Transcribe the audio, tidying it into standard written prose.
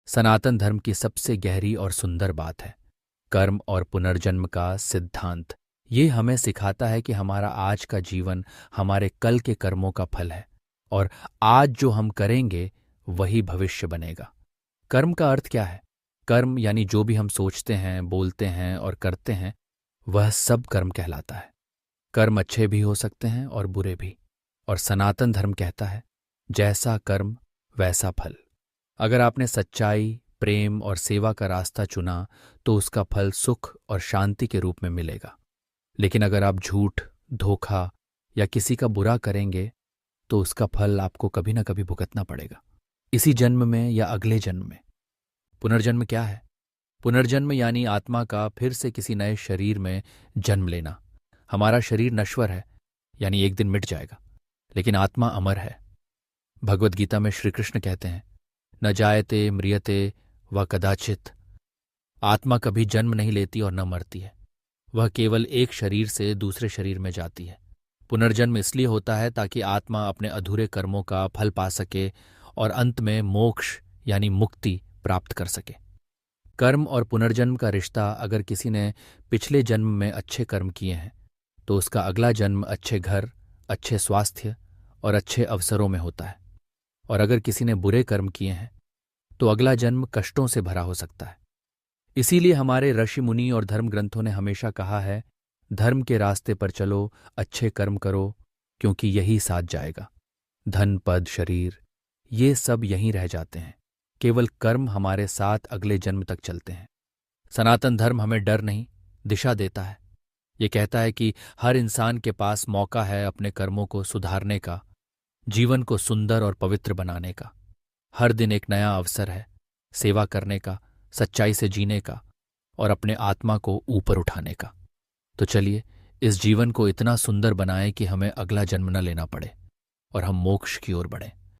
सनातन धर्म की सबसे गहरी और सुंदर बात है कर्म और पुनर्जन्म का सिद्धांत। ये हमें सिखाता है कि हमारा आज का जीवन हमारे कल के कर्मों का फल है और आज जो हम करेंगे वही भविष्य बनेगा। कर्म का अर्थ क्या है? कर्म यानी जो भी हम सोचते हैं, बोलते हैं और करते हैं, वह सब कर्म कहलाता है। कर्म अच्छे भी हो सकते हैं और बुरे भी। और सनातन धर्म कहता है, जैसा कर्म वैसा फल। अगर आपने सच्चाई, प्रेम और सेवा का रास्ता चुना तो उसका फल सुख और शांति के रूप में मिलेगा। लेकिन अगर आप झूठ, धोखा या किसी का बुरा करेंगे तो उसका फल आपको कभी ना कभी भुगतना पड़ेगा, इसी जन्म में या अगले जन्म में। पुनर्जन्म क्या है? पुनर्जन्म यानी आत्मा का फिर से किसी नए शरीर में जन्म लेना। हमारा शरीर नश्वर है, यानी एक दिन मिट जाएगा, लेकिन आत्मा अमर है। भगवद गीता में श्री कृष्ण कहते हैं, न जायते म्रियते व कदाचित। आत्मा कभी जन्म नहीं लेती और न मरती है, वह केवल एक शरीर से दूसरे शरीर में जाती है। पुनर्जन्म इसलिए होता है ताकि आत्मा अपने अधूरे कर्मों का फल पा सके और अंत में मोक्ष यानी मुक्ति प्राप्त कर सके। कर्म और पुनर्जन्म का रिश्ता, अगर किसी ने पिछले जन्म में अच्छे कर्म किए हैं तो उसका अगला जन्म अच्छे घर, अच्छे स्वास्थ्य और अच्छे अवसरों में होता है। और अगर किसी ने बुरे कर्म किए हैं तो अगला जन्म कष्टों से भरा हो सकता है। इसीलिए हमारे ऋषि मुनि और धर्म ग्रंथों ने हमेशा कहा है, धर्म के रास्ते पर चलो, अच्छे कर्म करो, क्योंकि यही साथ जाएगा। धन, पद, शरीर ये सब यहीं रह जाते हैं, केवल कर्म हमारे साथ अगले जन्म तक चलते हैं। सनातन धर्म हमें डर नहीं, दिशा देता है। ये कहता है कि हर इंसान के पास मौका है अपने कर्मों को सुधारने का, जीवन को सुंदर और पवित्र बनाने का। हर दिन एक नया अवसर है सेवा करने का, सच्चाई से जीने का और अपने आत्मा को ऊपर उठाने का। तो चलिए इस जीवन को इतना सुंदर बनाएं कि हमें अगला जन्म न लेना पड़े और हम मोक्ष की ओर बढ़ें।